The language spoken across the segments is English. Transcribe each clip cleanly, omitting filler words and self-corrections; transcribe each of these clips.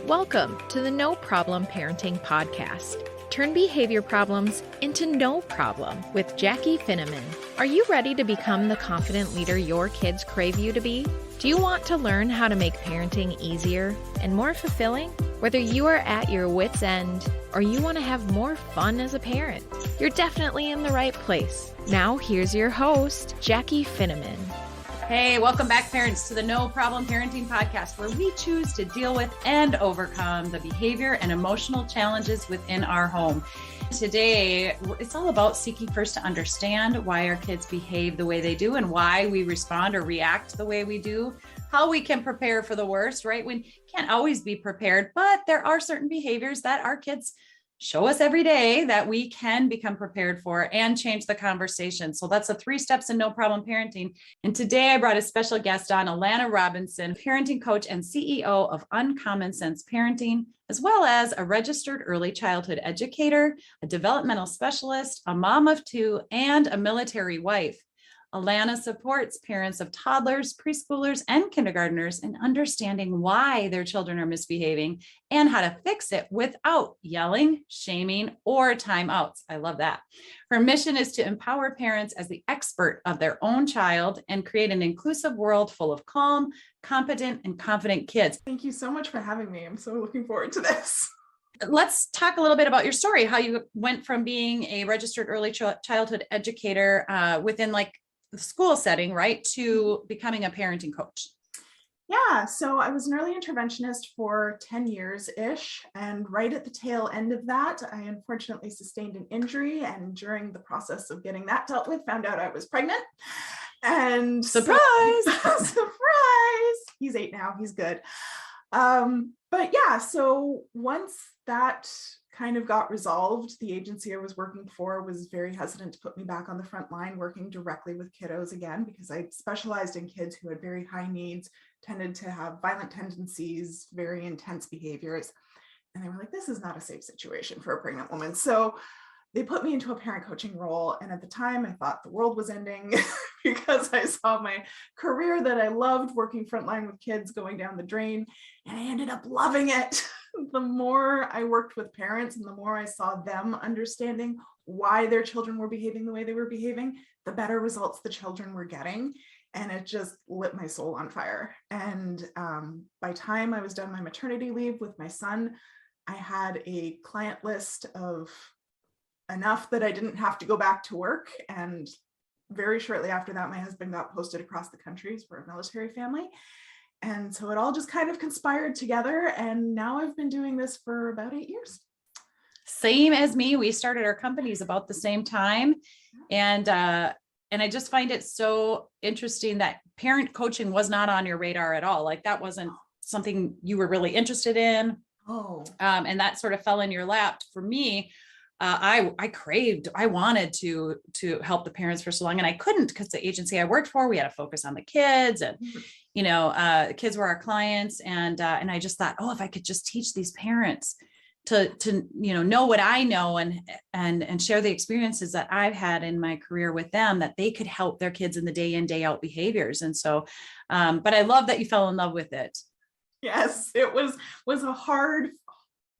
Welcome to the No Problem Parenting Podcast. Turn behavior problems into no problem with Jackie Finneman. Are you ready to become the confident leader your kids crave you to be? Do you want to learn how to make parenting easier and more fulfilling? Whether you are at your wit's end or you want to have more fun as a parent, you're definitely in the right place. Now here's your host, Jackie Finneman. Hey, welcome back, parents, to the No Problem Parenting Podcast, where we choose to deal with and overcome the behavior and emotional challenges within our home. Today, it's all about seeking first to understand why our kids behave the way they do and why we respond or react the way we do, how we can prepare for the worst, right? We can't always be prepared, but there are certain behaviors that our kids show us every day that we can become prepared for and change the conversation. So that's the 3 steps in No Problem Parenting. And today I brought a special guest on, Allana Robinson, parenting coach and CEO of Uncommon Sense Parenting, as well as a registered early childhood educator, a developmental specialist, a mom of 2, and a military wife. Allana supports parents of toddlers, preschoolers, and kindergartners in understanding why their children are misbehaving and how to fix it without yelling, shaming, or timeouts. I love that. Her mission is to empower parents as the expert of their own child and create an inclusive world full of calm, competent, and confident kids. Thank you so much for having me. I'm so looking forward to this. Let's talk a little bit about your story, how you went from being a registered early childhood educator within the school setting, right, to becoming a parenting coach. Yeah, so I was an early interventionist for 10 years-ish, and right at the tail end of that, I unfortunately sustained an injury, and during the process of getting that dealt with, found out I was pregnant. And surprise! Surprise! He's 8 now, he's good. But yeah, so once that kind of got resolved, the agency I was working for was very hesitant to put me back on the front line working directly with kiddos again, because I specialized in kids who had very high needs, tended to have violent tendencies, very intense behaviors. And they were like, this is not a safe situation for a pregnant woman. So they put me into a parent coaching role. And at the time I thought the world was ending because I saw my career that I loved working frontline with kids going down the drain. And I ended up loving it. The more I worked with parents and the more I saw them understanding why their children were behaving the way they were behaving, the better results the children were getting. And it just lit my soul on fire. And by time I was done my maternity leave with my son, I had a client list of enough that I didn't have to go back to work. And very shortly after that, my husband got posted across the country for a military family. And so it all just kind of conspired together. And now I've been doing this for about 8 years. Same as me. We started our companies about the same time. And I just find it so interesting that parent coaching was not on your radar at all. Like that wasn't something you were really interested in. And that sort of fell in your lap. For me, I wanted to help the parents for so long, and I couldn't because the agency I worked for, we had to focus on the kids, and kids were our clients, and I just thought, oh, if I could just teach these parents to know what I know and share the experiences that I've had in my career with them, that they could help their kids in the day in, day out behaviors. And so, but I love that you fell in love with it. Yes, it was a hard,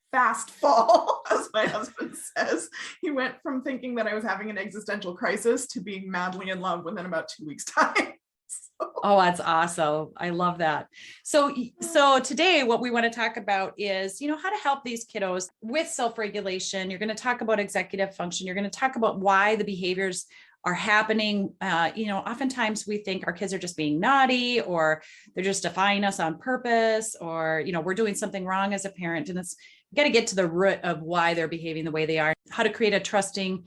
fast fall, as my husband says. He went from thinking that I was having an existential crisis to being madly in love within about 2 weeks' time. Oh, that's awesome. I love that. So today what we want to talk about is, how to help these kiddos with self-regulation. You're going to talk about executive function. You're going to talk about why the behaviors are happening. Oftentimes we think our kids are just being naughty, or they're just defying us on purpose, or, we're doing something wrong as a parent. And you got to get to the root of why they're behaving the way they are, how to create a trusting,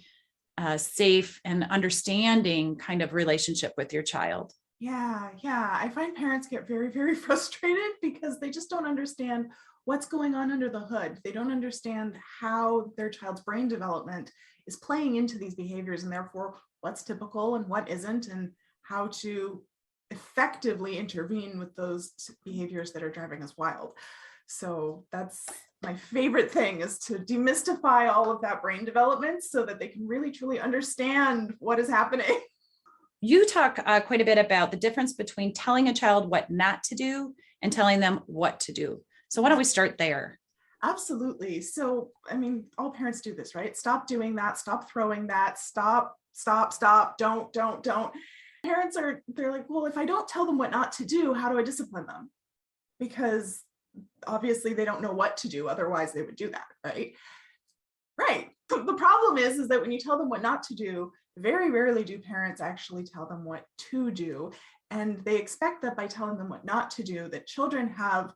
safe, and understanding kind of relationship with your child. Yeah. I find parents get very, very frustrated because they just don't understand what's going on under the hood. They don't understand how their child's brain development is playing into these behaviors, and therefore what's typical and what isn't, and how to effectively intervene with those behaviors that are driving us wild. So that's my favorite thing, is to demystify all of that brain development so that they can really truly understand what is happening. You talk quite a bit about the difference between telling a child what not to do and telling them what to do. So why don't we start there? Absolutely. So, I mean, all parents do this, right? Stop doing that. Stop throwing that. Stop. Don't. Parents they're like, well, if I don't tell them what not to do, how do I discipline them? Because obviously they don't know what to do. Otherwise they would do that, right? Right. The problem is that when you tell them what not to do, very rarely do parents actually tell them what to do. And they expect that by telling them what not to do, that children have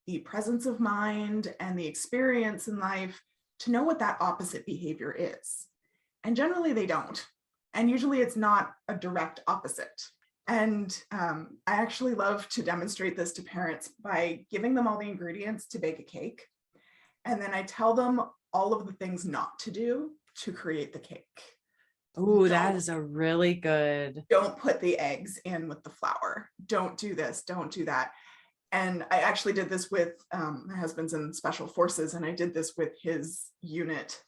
the presence of mind and the experience in life to know what that opposite behavior is. And generally they don't. And usually it's not a direct opposite. And I actually love to demonstrate this to parents by giving them all the ingredients to bake a cake. And then I tell them all of the things not to do to create the cake. Oh, that is a really good. Don't put the eggs in with the flour. Don't do this. Don't do that. And I actually did this with my husband's in special forces, and I did this with his unit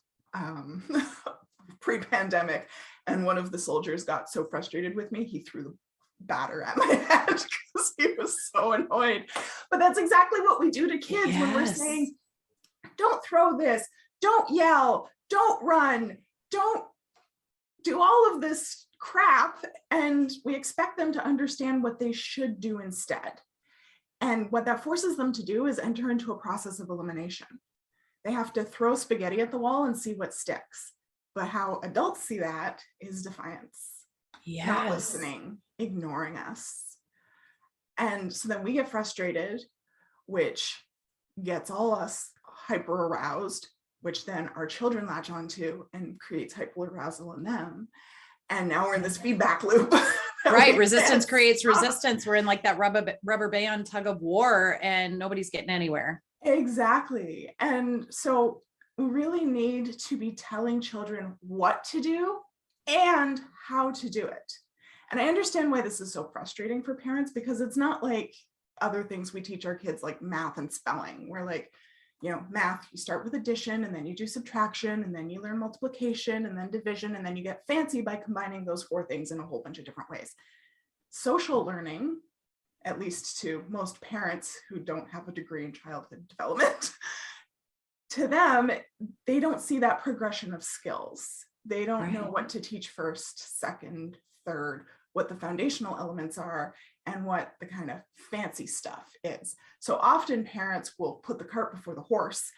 pre-pandemic. And one of the soldiers got so frustrated with me, he threw the batter at my head because he was so annoyed. But that's exactly what we do to kids when we're saying, don't throw this, don't yell, don't run, don't do all of this crap. And we expect them to understand what they should do instead. And what that forces them to do is enter into a process of elimination. They have to throw spaghetti at the wall and see what sticks. But how adults see that is defiance, not listening, ignoring us. And so then we get frustrated, which gets all us hyper aroused, which then our children latch onto and creates hyper arousal in them. And now we're in this feedback loop. Right. Resistance creates resistance. We're in like that rubber band tug of war and nobody's getting anywhere. Exactly. And so we really need to be telling children what to do and how to do it. And I understand why this is so frustrating for parents, because it's not like other things we teach our kids like math and spelling. We're like, you know, math, you start with addition and then you do subtraction and then you learn multiplication and then division, and then you get fancy by combining those four things in a whole bunch of different ways. Social learning, at least to most parents who don't have a degree in childhood development, to them, they don't see that progression of skills. They don't know what to teach first, second, third, what the foundational elements are, and what the kind of fancy stuff is. So often parents will put the cart before the horse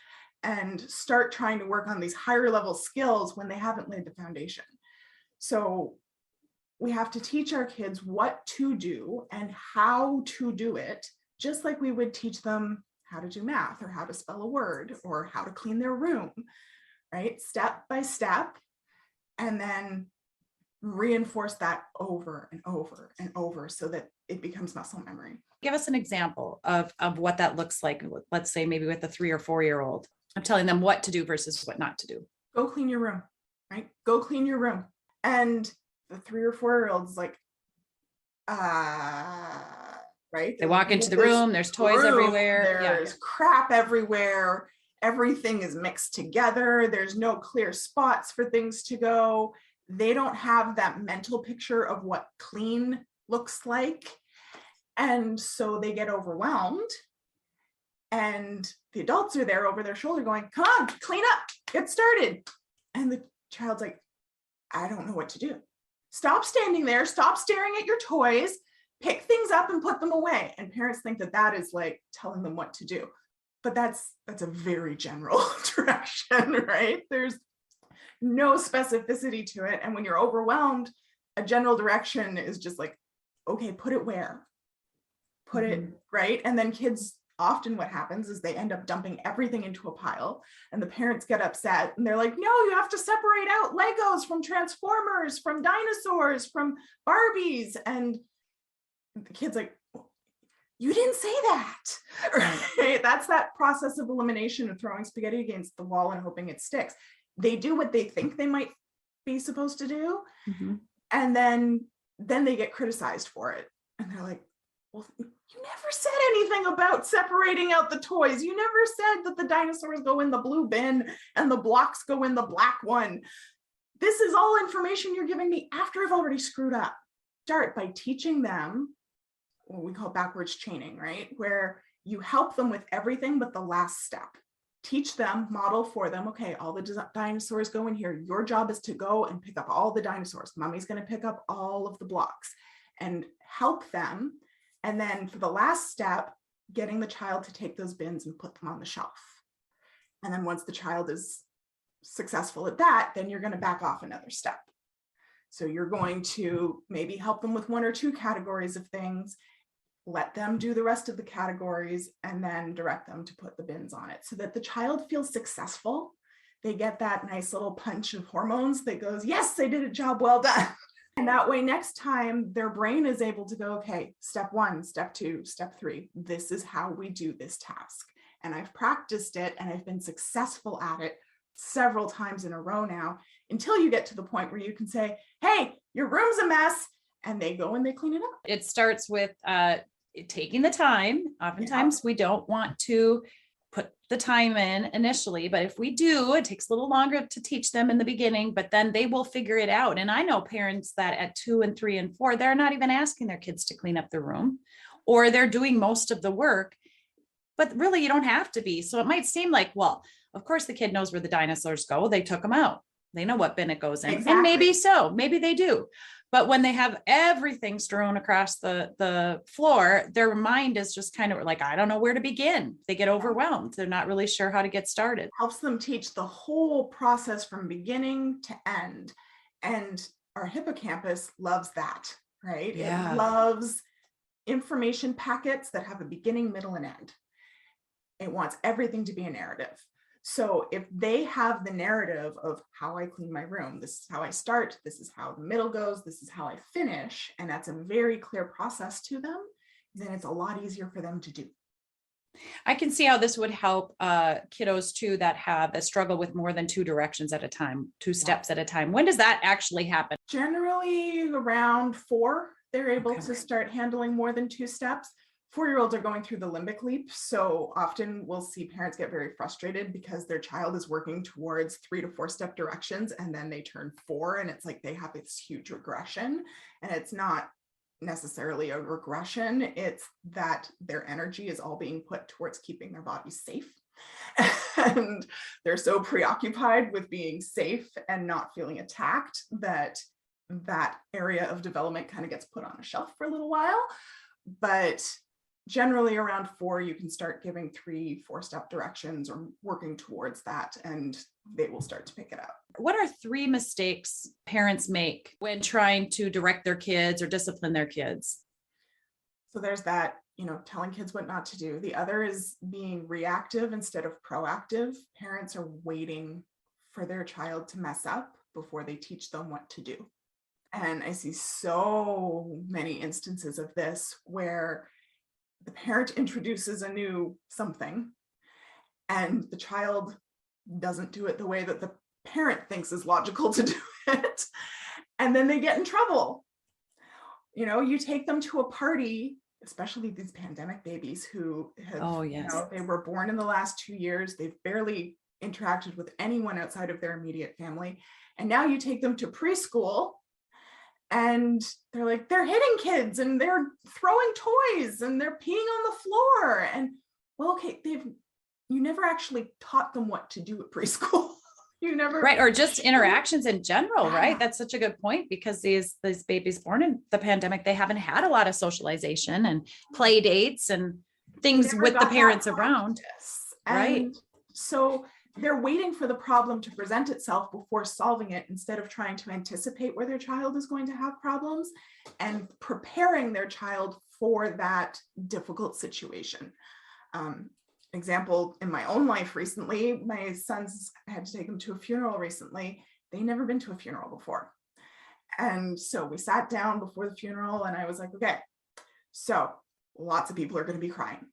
and start trying to work on these higher level skills when they haven't laid the foundation. So we have to teach our kids what to do and how to do it, just like we would teach them how to do math or how to spell a word or how to clean their room, right? Step by step, and then reinforce that over and over and over so that it becomes muscle memory. Give us an example of what that looks like. Let's say maybe with a 3 or 4 year old, I'm telling them what to do versus what not to do. Go clean your room, right? Go clean your room. And the 3 or 4 year old's like, right? They walk into the room, there's toys everywhere. There's crap everywhere. Everything is mixed together. There's no clear spots for things to go. They don't have that mental picture of what clean looks like. And so they get overwhelmed. And the adults are there over their shoulder going, come on, clean up, get started. And the child's like, I don't know what to do. Stop standing there, stop staring at your toys, pick things up and put them away. And parents think that that is like telling them what to do. But that's a very general direction, right? There's no specificity to it. And when you're overwhelmed, a general direction is just like, okay, put it where? Put it right. And then kids, often what happens is they end up dumping everything into a pile, and the parents get upset and they're like, no, you have to separate out Legos from Transformers, from dinosaurs, from Barbies. And the kid's like, you didn't say that, right? That's that process of elimination of throwing spaghetti against the wall and hoping it sticks. They do what they think they might be supposed to do. And then they get criticized for it. And they're like, well, you never said anything about separating out the toys. You never said that the dinosaurs go in the blue bin and the blocks go in the black one. This is all information you're giving me after I've already screwed up. Start by teaching them what we call backwards chaining, right? Where you help them with everything but the last step. Teach them, model for them, okay, all the dinosaurs go in here. Your job is to go and pick up all the dinosaurs. Mommy's going to pick up all of the blocks and help them. And then for the last step, getting the child to take those bins and put them on the shelf. And then once the child is successful at that, then you're going to back off another step. So you're going to maybe help them with 1 or 2 categories of things, let them do the rest of the categories, and then direct them to put the bins on it so that the child feels successful. They get that nice little punch of hormones that goes, yes, I did a job well done. And that way, next time their brain is able to go, okay, step 1, step 2, step 3, this is how we do this task. And I've practiced it and I've been successful at it several times in a row now, until you get to the point where you can say, hey, your room's a mess. And they go and they clean it up. It starts with taking the time. Oftentimes we don't want to put the time in initially, but if we do, it takes a little longer to teach them in the beginning, but then they will figure it out. And I know parents that at 2 and 3 and 4, they're not even asking their kids to clean up the room, or they're doing most of the work, but really you don't have to be. So it might seem like, well, of course the kid knows where the dinosaurs go. They took them out. They know what bin it goes in. Exactly. And maybe so, maybe they do. But when they have everything strewn across the floor, their mind is just kind of like, I don't know where to begin. They get overwhelmed. They're not really sure how to get started. Helps them teach the whole process from beginning to end. And our hippocampus loves that, right? Yeah. It loves information packets that have a beginning, middle, and end. It wants everything to be a narrative. So if they have the narrative of how I clean my room, this is how I start, this is how the middle goes, this is how I finish, and that's a very clear process to them, then it's a lot easier for them to do. I can see how this would help kiddos too that have a struggle with more than 2 directions at a time, 2 steps at a time. When does that actually happen? Generally around 4, they're able to start handling more than 2 steps. 4-year-olds are going through the limbic leap. So often we'll see parents get very frustrated because their child is working towards 3 to 4 step directions, and then they turn 4 and it's like they have this huge regression. And it's not necessarily a regression. It's that their energy is all being put towards keeping their bodies safe. And they're so preoccupied with being safe and not feeling attacked that that area of development kind of gets put on a shelf for a little while. But generally around 4, you can start giving 3, 4 step directions or working towards that, and they will start to pick it up. What are 3 mistakes parents make when trying to direct their kids or discipline their kids? So there's that, telling kids what not to do. The other is being reactive instead of proactive. Parents are waiting for their child to mess up before they teach them what to do. And I see so many instances of this where the parent introduces a new something and the child doesn't do it the way that the parent thinks is logical to do it. And then they get in trouble. You take them to a party, especially these pandemic babies who have, they were born in the last 2 years. They've barely interacted with anyone outside of their immediate family. And now you take them to preschool and they're like, they're hitting kids and they're throwing toys and they're peeing on the floor. And well, okay, you never actually taught them what to do at preschool. You never. Right. Or just interactions in general, right? That's such a good point, because these babies born in the pandemic, they haven't had a lot of socialization and play dates and things with the parents around. Right. So they're waiting for the problem to present itself before solving it, instead of trying to anticipate where their child is going to have problems and preparing their child for that difficult situation. Example, in my own life recently, my sons had to take them to a funeral recently. They'd never been to a funeral before. And so we sat down before the funeral and I was like, okay, so lots of people are going to be crying.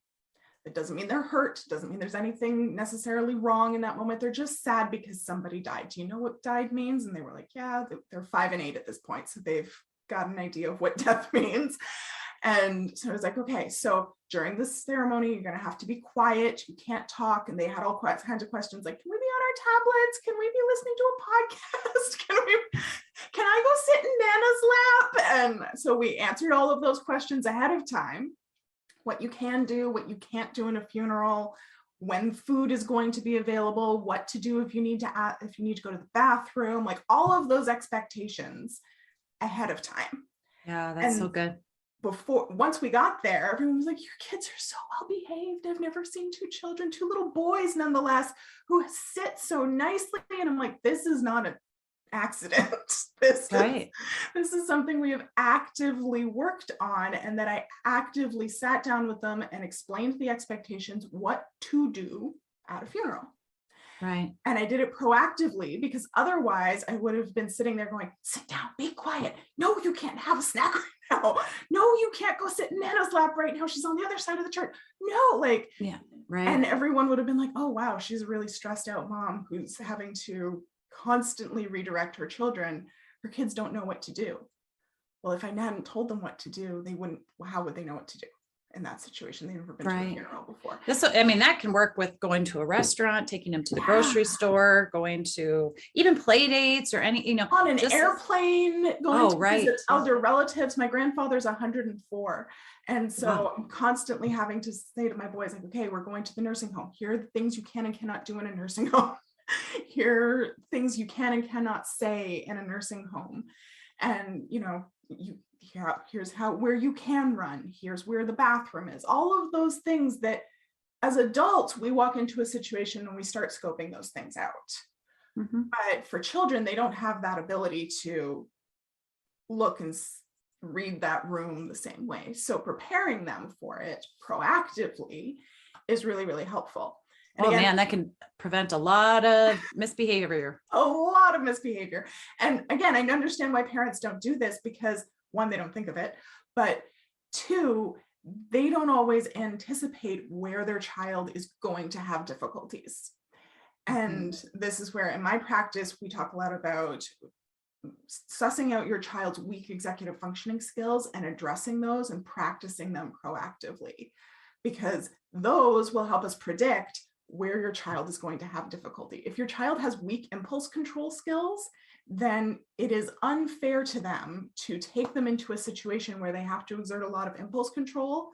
It doesn't mean they're hurt. Doesn't mean there's anything necessarily wrong in that moment. They're just sad because somebody died. Do you know what died means? And they were like, yeah, they're 5 and 8 at this point. So they've got an idea of what death means. And so I was like, okay, so during this ceremony, you're going to have to be quiet. You can't talk. And they had all kinds of questions like, can we be on our tablets? Can we be listening to a podcast? Can I go sit in Nana's lap? And so we answered all of those questions ahead of time. what you can do, what you can't do in a funeral, when food is going to be available, what to do if you need to go to the bathroom, like all of those expectations ahead of time. Yeah, that's so good. Once we got there, everyone was like, your kids are so well behaved. I've never seen two little boys nonetheless, who sit so nicely. And I'm like, this is not an accident. This is something we have actively worked on, and that I actively sat down with them and explained the expectations, what to do at a funeral. Right. And I did it proactively, because otherwise I would have been sitting there going, sit down, be quiet. No, you can't have a snack right now. No, you can't go sit in Nana's lap right now. She's on the other side of the church. No, like, yeah, right. And everyone would have been like, oh, wow, she's a really stressed out mom who's having to constantly redirect her children. Her kids don't know what to do. Well, if I hadn't told them what to do, how would they know what to do in that situation? They've never been to a funeral before. That can work with going to a restaurant, taking them to the grocery store, going to even play dates or any, on an airplane, going to visit elder relatives. My grandfather's 104. And so I'm constantly having to say to my boys, like, okay, we're going to the nursing home. Here are the things you can and cannot do in a nursing home. Here are things you can and cannot say in a nursing home. And, here's where you can run. Here's where the bathroom is. All of those things that as adults, we walk into a situation and we start scoping those things out. Mm-hmm. But for children, they don't have that ability to look and read that room the same way. So preparing them for it proactively is really, really helpful. And again, that can prevent a lot of misbehavior. And again, I understand why parents don't do this, because one, they don't think of it, but two, they don't always anticipate where their child is going to have difficulties. And this is where in my practice, we talk a lot about sussing out your child's weak executive functioning skills and addressing those and practicing them proactively, because those will help us predict where your child is going to have difficulty. If your child has weak impulse control skills, then it is unfair to them to take them into a situation where they have to exert a lot of impulse control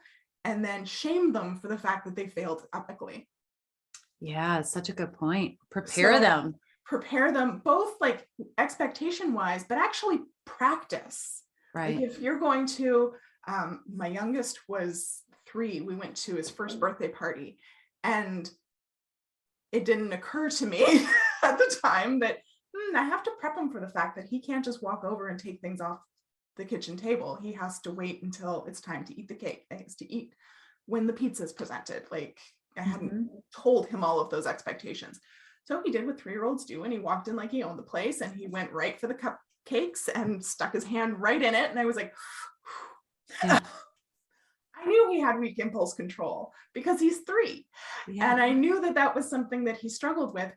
and then shame them for the fact that they failed epically. Yeah, it's such a good point. Prepare them both like expectation wise, but actually practice. Right. Like if you're going to, my youngest was 3, we went to his first birthday party, and it didn't occur to me at the time that I have to prep him for the fact that he can't just walk over and take things off the kitchen table. He has to wait until it's time to eat the cake. He has to eat when the pizza is presented. Like I hadn't told him all of those expectations. So he did what 3-year-olds do, and he walked in like he owned the place, and he went right for the cupcakes and stuck his hand right in it. And I was like, yeah. I knew he had weak impulse control because he's 3. Yeah. And I knew that was something that he struggled with,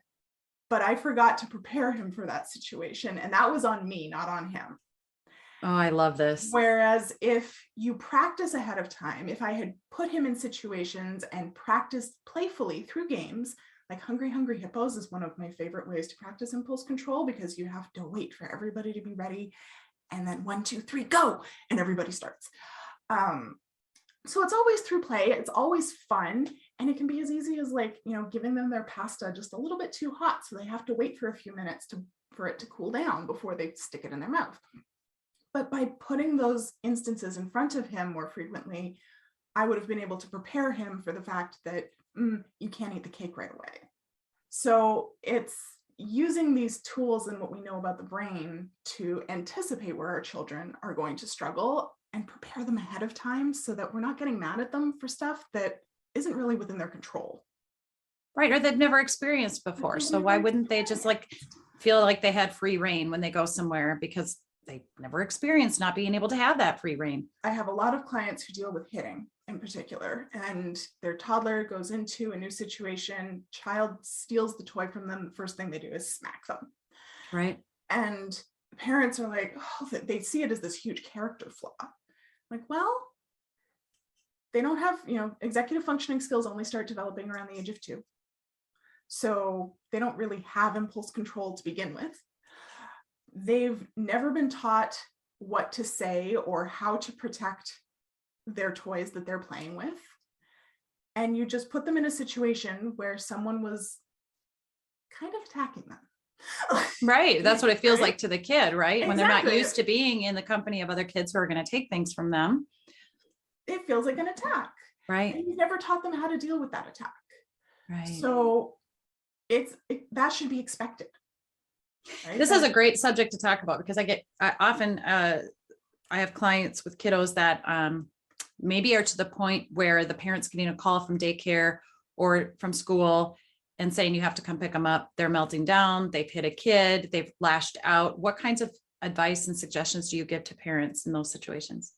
but I forgot to prepare him for that situation. And that was on me, not on him. Oh, I love this. Whereas if you practice ahead of time, if I had put him in situations and practiced playfully through games, like Hungry Hungry Hippos is one of my favorite ways to practice impulse control, because you have to wait for everybody to be ready. And then 1, 2, 3, go. And everybody starts. So it's always through play. It's always fun. And it can be as easy as giving them their pasta just a little bit too hot, so they have to wait for a few minutes for it to cool down before they stick it in their mouth. But by putting those instances in front of him more frequently, I would have been able to prepare him for the fact that you can't eat the cake right away. So it's using these tools and what we know about the brain to anticipate where our children are going to struggle and prepare them ahead of time, so that we're not getting mad at them for stuff that isn't really within their control. Right. Or they've never experienced before. So why wouldn't they just feel like they had free reign when they go somewhere, because they never experienced not being able to have that free reign? I have a lot of clients who deal with hitting in particular, and their toddler goes into a new situation, child steals the toy from them. The first thing they do is smack them. Right. And parents are like, oh, they see it as this huge character flaw. Like, well, they don't have, executive functioning skills only start developing around the age of 2. So they don't really have impulse control to begin with. They've never been taught what to say or how to protect their toys that they're playing with. And you just put them in a situation where someone was kind of attacking them. Right. That's what it feels Right? like to the kid, right? When they're not Exactly. used to being in the company of other kids who are going to take things from them. It feels like an attack. Right. And you've never taught them how to deal with that attack. Right. So that should be expected. Right? This is a great subject to talk about because I often have clients with kiddos that maybe are to the point where the parent's getting a call from daycare or from school and saying, you have to come pick them up. They're melting down. They've hit a kid. They've lashed out. What kinds of advice and suggestions do you give to parents in those situations?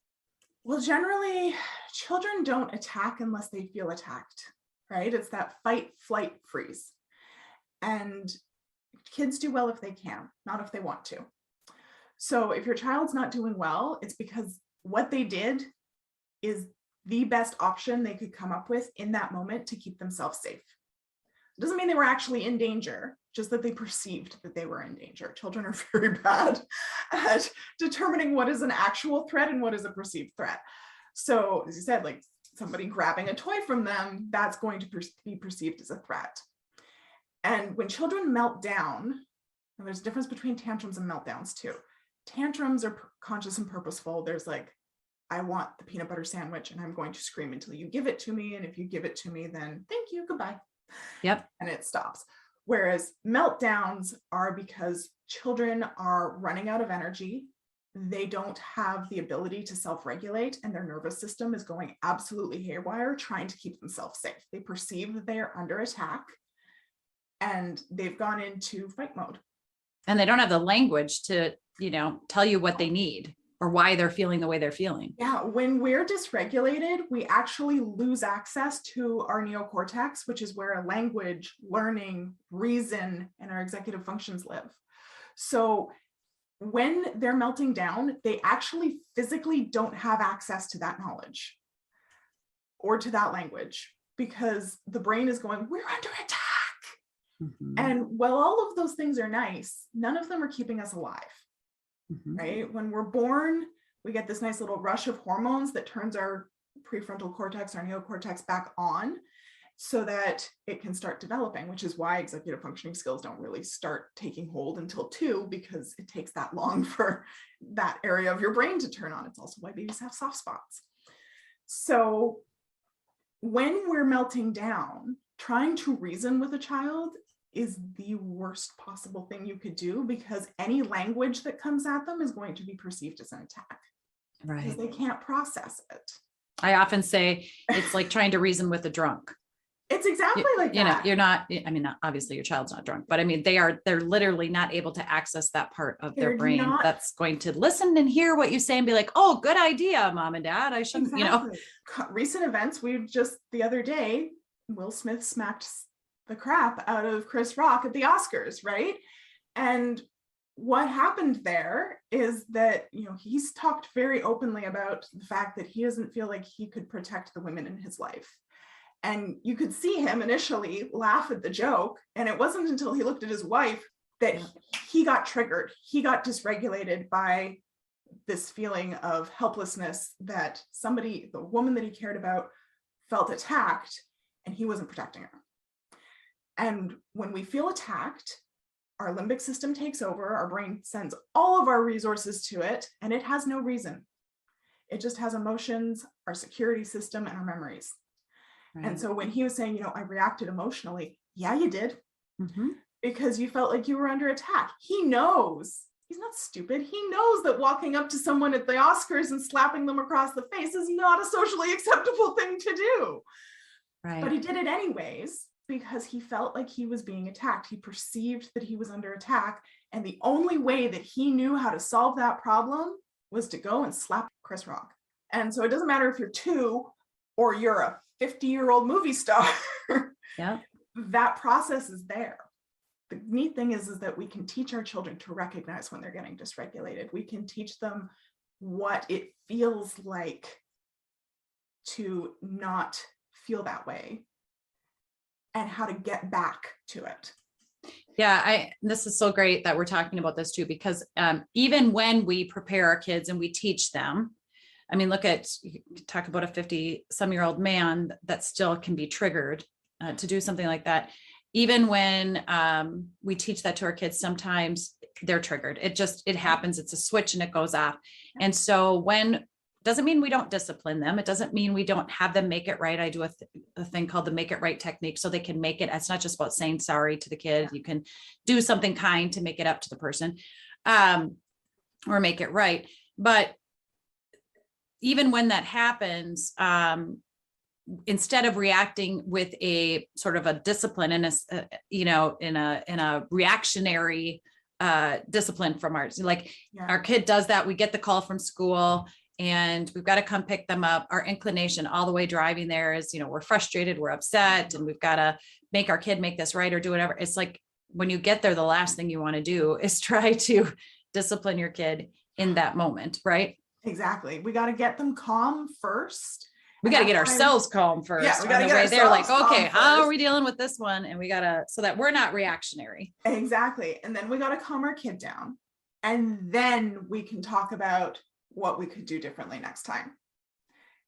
Well, generally, children don't attack unless they feel attacked, right? It's that fight, flight, freeze. And kids do well if they can, not if they want to. So if your child's not doing well, it's because what they did is the best option they could come up with in that moment to keep themselves safe. It doesn't mean they were actually in danger, just that they perceived that they were in danger. Children are very bad at determining what is an actual threat and what is a perceived threat. So as you said, like somebody grabbing a toy from them, that's going to be perceived as a threat. And when children melt down, and there's a difference between tantrums and meltdowns too. Tantrums are conscious and purposeful. There's like, I want the peanut butter sandwich and I'm going to scream until you give it to me. And if you give it to me, then thank you, goodbye. Yep. And it stops. Whereas meltdowns are because children are running out of energy. They don't have the ability to self-regulate and their nervous system is going absolutely haywire, trying to keep themselves safe. They perceive that they are under attack and they've gone into fight mode. And they don't have the language to, tell you what they need or why they're feeling the way they're feeling. Yeah, when we're dysregulated, we actually lose access to our neocortex, which is where language, learning, reason, and our executive functions live. So when they're melting down, they actually physically don't have access to that knowledge or to that language because the brain is going, we're under attack. Mm-hmm. And while all of those things are nice, none of them are keeping us alive. Mm-hmm. Right? When we're born, we get this nice little rush of hormones that turns our prefrontal cortex, our neocortex back on so that it can start developing, which is why executive functioning skills don't really start taking hold until 2, because it takes that long for that area of your brain to turn on. It's also why babies have soft spots. So when we're melting down, trying to reason with a child is the worst possible thing you could do because any language that comes at them is going to be perceived as an attack. Right. Because they can't process it. I often say it's like trying to reason with a drunk. It's exactly like that. You're not, obviously your child's not drunk, but they're literally not able to access that part of their brain that's going to listen and hear what you say and be like, oh, good idea, mom and dad. I shouldn't, Exactly. Recent events, the other day, Will Smith smacked the crap out of Chris Rock at the Oscars, right? And what happened there is that, he's talked very openly about the fact that he doesn't feel like he could protect the women in his life. And you could see him initially laugh at the joke. And it wasn't until he looked at his wife that he got triggered. He got dysregulated by this feeling of helplessness that the woman that he cared about, felt attacked and he wasn't protecting her. And when we feel attacked, our limbic system takes over, our brain sends all of our resources to it, and it has no reason. It just has emotions, our security system, and our memories. Right. And so when he was saying, I reacted emotionally, yeah, you did. Mm-hmm. Because you felt like you were under attack. He knows. He's not stupid. He knows that walking up to someone at the Oscars and slapping them across the face is not a socially acceptable thing to do. Right. But he did it anyways, because he felt like he was being attacked. He perceived that he was under attack. And the only way that he knew how to solve that problem was to go and slap Chris Rock. And so it doesn't matter if you're 2 or you're a 50-year-old movie star. Yeah. That process is there. The neat thing is that we can teach our children to recognize when they're getting dysregulated. We can teach them what it feels like to not feel that way and how to get back to it. Yeah, this is so great that we're talking about this too, because even when we prepare our kids and we teach them, I mean, you talk about a 50-some-year-old man that still can be triggered to do something like that. Even when we teach that to our kids, sometimes they're triggered. It happens. It's a switch and it goes off. And so doesn't mean we don't discipline them. It doesn't mean we don't have them make it right. I do a thing called the make it right technique, so they can make it. It's not just about saying sorry to the kid. You can do something kind to make it up to the person, or make it right. But even when that happens, instead of reacting with a sort of a discipline and in a reactionary discipline from our kid does that, we get the call from school and we've got to come pick them up. Our inclination all the way driving there is, we're frustrated, we're upset, and we've got to make our kid make this right or do whatever. It's like when you get there, the last thing you want to do is try to discipline your kid in that moment, right? Exactly. We got to get them calm first. We got to get ourselves calm first. Yeah, we got to get ourselves they're like, okay, calm how are first. we dealing with this one? And we got to, so that we're not reactionary. Exactly. And then we got to calm our kid down. And then we can talk about what we could do differently next time.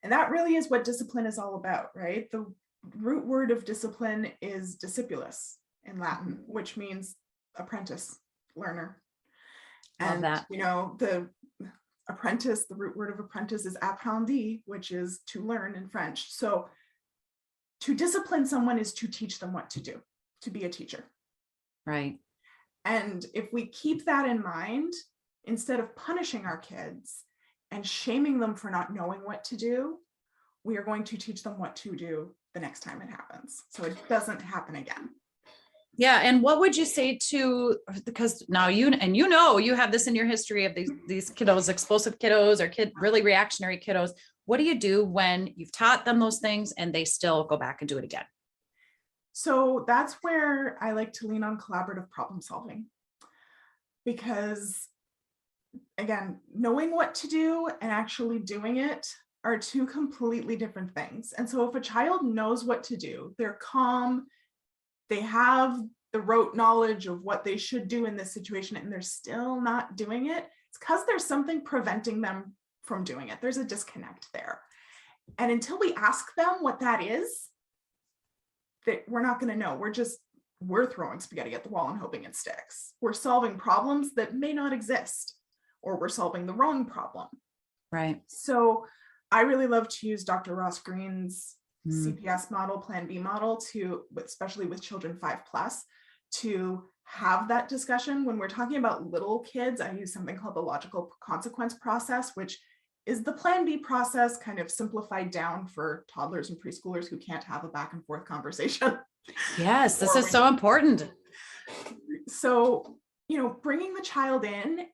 And that really is what discipline is all about, right? The root word of discipline is discipulus in Latin, which means apprentice, learner. Love And that. The apprentice, the root word of apprentice is apprendre, which is to learn in French. So to discipline someone is to teach them what to do, to be a teacher. Right. And if we keep that in mind, instead of punishing our kids and shaming them for not knowing what to do, we are going to teach them what to do the next time it happens, so it doesn't happen again. Yeah. And what would you say because now you have this in your history of these kiddos, explosive kiddos or really reactionary kiddos. What do you do when you've taught them those things and they still go back and do it again? So that's where I like to lean on collaborative problem solving, because again, knowing what to do and actually doing it are two completely different things. And so if a child knows what to do, they're calm, they have the rote knowledge of what they should do in this situation, and they're still not doing it, it's because there's something preventing them from doing it. There's a disconnect there. And until we ask them what that is, that we're not going to know. We're throwing spaghetti at the wall and hoping it sticks. We're solving problems that may not exist, or we're solving the wrong problem. Right. So I really love to use Dr. Ross Green's CPS model, Plan B model, especially with children 5+, to have that discussion. When we're talking about little kids, I use something called the logical consequence process, which is the Plan B process kind of simplified down for toddlers and preschoolers who can't have a back and forth conversation. Yes, this is so important. So, bringing the child in,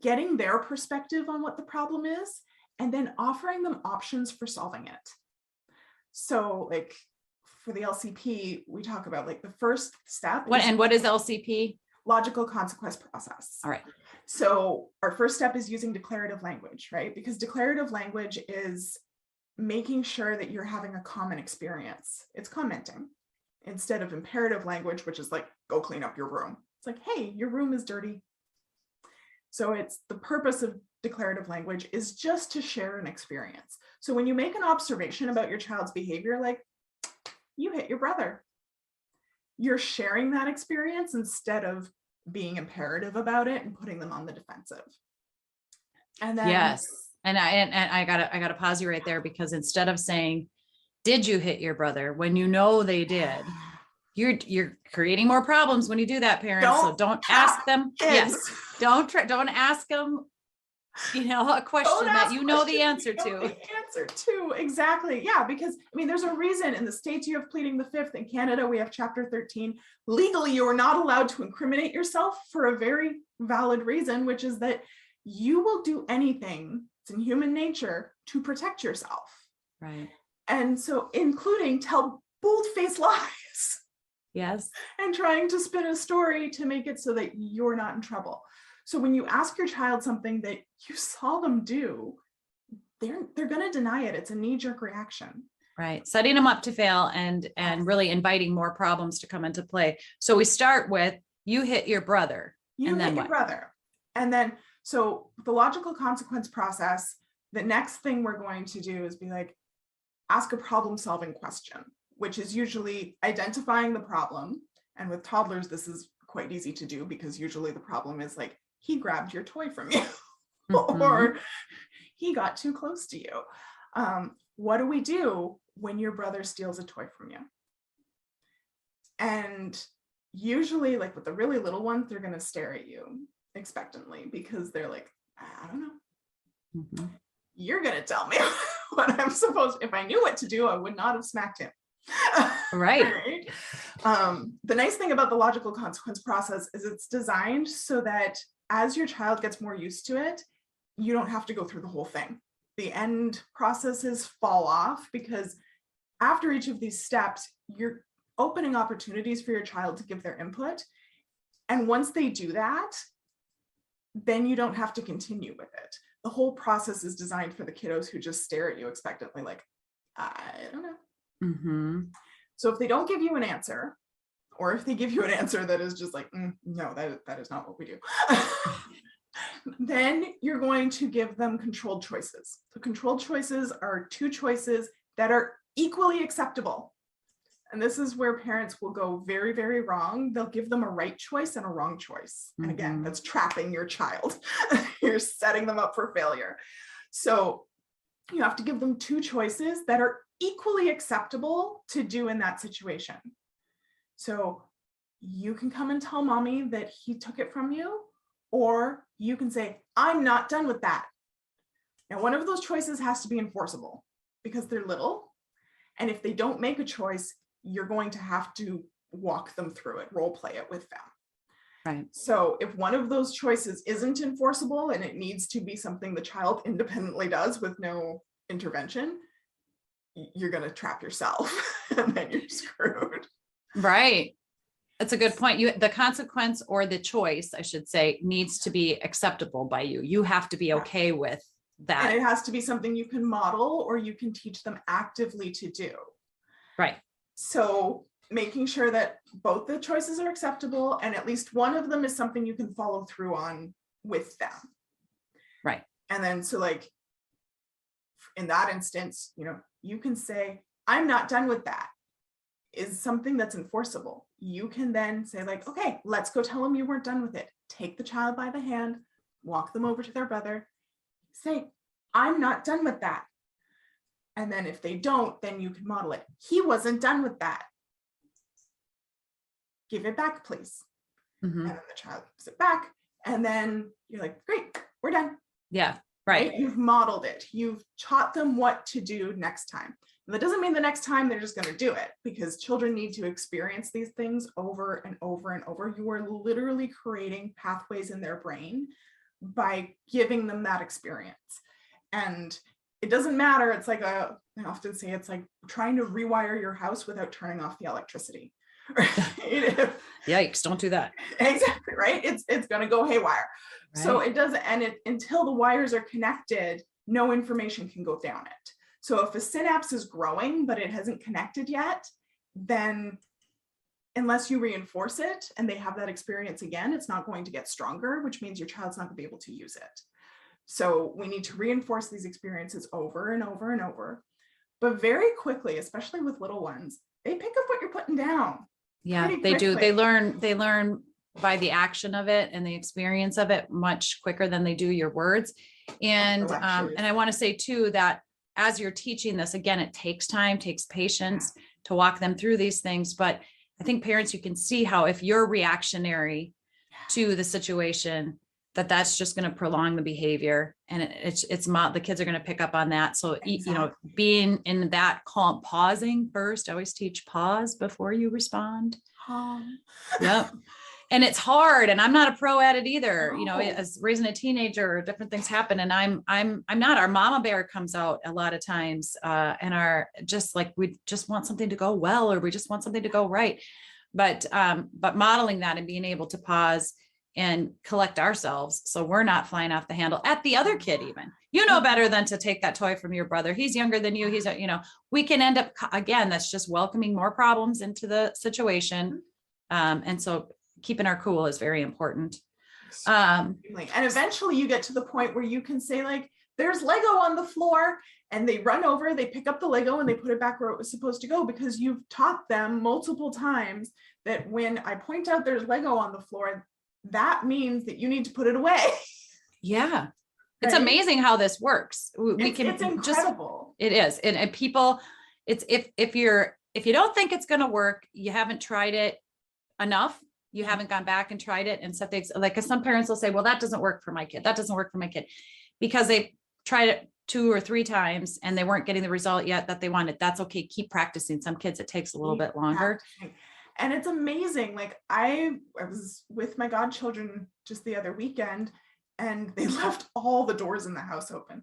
getting their perspective on what the problem is, and then offering them options for solving it. So like for the LCP, we talk about like the first step. What is LCP? Logical consequence process. All right. So our first step is using declarative language, right? Because declarative language is making sure that you're having a common experience. It's commenting instead of imperative language, which is like, go clean up your room. It's like, hey, your room is dirty. So it's the purpose of declarative language is just to share an experience. So when you make an observation about your child's behavior, like you hit your brother, you're sharing that experience instead of being imperative about it and putting them on the defensive. And then yes. And I gotta pause you right there, because instead of saying, did you hit your brother, when you know they did, you're creating more problems when you do that, parents. So don't ask them. Kids. Yes. Don't ask them, a question that you know the answer to. Exactly. Yeah. Because there's a reason in the States you have pleading the fifth. In Canada, we have Chapter 13. Legally, you are not allowed to incriminate yourself for a very valid reason, which is that you will do anything, it's in human nature, to protect yourself. Right. And so including tell bold-faced lies. Yes. And trying to spin a story to make it so that you're not in trouble. So when you ask your child something that you saw them do, they're going to deny it. It's a knee-jerk reaction. Right. Setting them up to fail and really inviting more problems to come into play. So we start with, you hit your brother. And then the logical consequence process The next thing we're going to do is be like, ask a problem solving question, which is usually identifying the problem. And with toddlers, this is quite easy to do because usually the problem is like, he grabbed your toy from you or he got too close to you. What do we do when your brother steals a toy from you? And usually, like with the really little ones, they're going to stare at you expectantly because they're like, I don't know. You're going to tell me what I'm supposed to. If I knew what to do, I would not have smacked him. Right. The nice thing about the logical consequence process is it's designed so that as your child gets more used to it, you don't have to go through the whole thing. The end processes fall off because after each of these steps, you're opening opportunities for your child to give their input. And once they do that, then you don't have to continue with it. The whole process is designed for the kiddos who just stare at you expectantly, like, I don't know. So if they don't give you an answer, or if they give you an answer that is just like, no, that is not what we do, then you're going to give them controlled choices. So controlled choices are two choices that are equally acceptable. And this is where parents will go very, very wrong. They'll give them a right choice and a wrong choice. And again, that's trapping your child. You're setting them up for failure. So you have to give them two choices that are equally acceptable to do in that situation. So you can come and tell mommy that he took it from you, or you can say, I'm not done with that. Now, one of those choices has to be enforceable because they're little. And if they don't make a choice, you're going to have to walk them through it, role play it with them. Right. So if one of those choices isn't enforceable and it needs to be something the child independently does with no intervention, you're going to trap yourself and then you're screwed. Right. That's a good point. The consequence or the choice, I should say, needs to be acceptable by you. You have to be okay with that. And it has to be something you can model or you can teach them actively to do. Right. So making sure that both the choices are acceptable and at least one of them is something you can follow through on with them. Right. And then, so like in that instance, you can say, I'm not done with that, is something that's enforceable. You can then say like, okay, let's go tell them you weren't done with it. Take the child by the hand, walk them over to their brother, say, I'm not done with that. And then if they don't, then you can model it. He wasn't done with that. Give it back, please. And then the child gives it back. And then you're like, great, we're done. Yeah, right. You've modeled it. You've taught them what to do next time. And that doesn't mean the next time they're just going to do it, because children need to experience these things over and over and over. You are literally creating pathways in their brain by giving them that experience. And it doesn't matter. It's like I often say, it's like trying to rewire your house without turning off the electricity. Right? Yikes, don't do that. Exactly, right? It's going to go haywire. Right. So it doesn't, and until the wires are connected, no information can go down it. So if a synapse is growing, but it hasn't connected yet, then unless you reinforce it and they have that experience again, it's not going to get stronger, which means your child's not going to be able to use it. So we need to reinforce these experiences over and over and over. But very quickly, especially with little ones, they pick up what you're putting down. Yeah, they do. They learn by the action of it and the experience of it much quicker than they do your words. And I want to say too, that as you're teaching this, again, it takes time, takes patience to walk them through these things. But I think parents, you can see how if you're reactionary to the situation, that's just going to prolong the behavior, and the kids are going to pick up on that. So, exactly. Being in that calm, pausing first, I always teach pause before you respond. Yep. And it's hard, and I'm not a pro at it either. Oh. As raising a teenager, different things happen, and I'm not. Our mama bear comes out a lot of times, and we just want something to go well, or we just want something to go right. But modeling that and being able to pause and collect ourselves, so we're not flying off the handle at the other kid. Even better than to take that toy from your brother. He's younger than you. He's we can end up again. That's just welcoming more problems into the situation, and so keeping our cool is very important. And eventually you get to the point where you can say like, there's Lego on the floor, and they run over, they pick up the Lego and they put it back where it was supposed to go, because you've taught them multiple times that when I point out there's Lego on the floor, that means that you need to put it away. Yeah. It's Right? amazing how this works. It's incredible. It is. And people, it's, if you don't think it's going to work, you haven't tried it enough. You haven't gone back and tried it and set things, like, 'cause some parents will say, well, that doesn't work for my kid. That doesn't work for my kid, because they tried it 2 or 3 times and they weren't getting the result yet that they wanted. That's okay. Keep practicing. Some kids, it takes a little bit longer. And it's amazing. Like I was with my godchildren just the other weekend, and they left all the doors in the house open.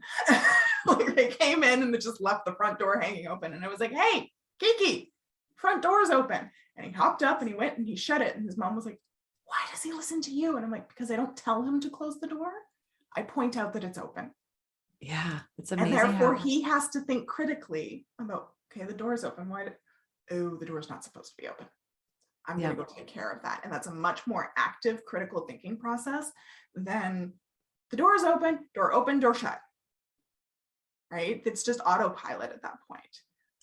Like they came in and they just left the front door hanging open. And I was like, hey, Kiki, front door's open. And he hopped up and he went and he shut it. And his mom was like, why does he listen to you? And I'm like, because I don't tell him to close the door. I point out that it's open. Yeah. It's amazing. And therefore he has to think critically about, okay, the door's open. The door's not supposed to be open. I'm going to go take care of that. And that's a much more active, critical thinking process than the door is open, door shut. Right? It's just autopilot at that point.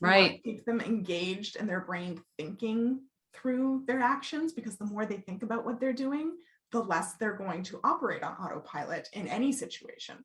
Right. Keep them engaged and their brain thinking through their actions, because the more they think about what they're doing, the less they're going to operate on autopilot in any situation.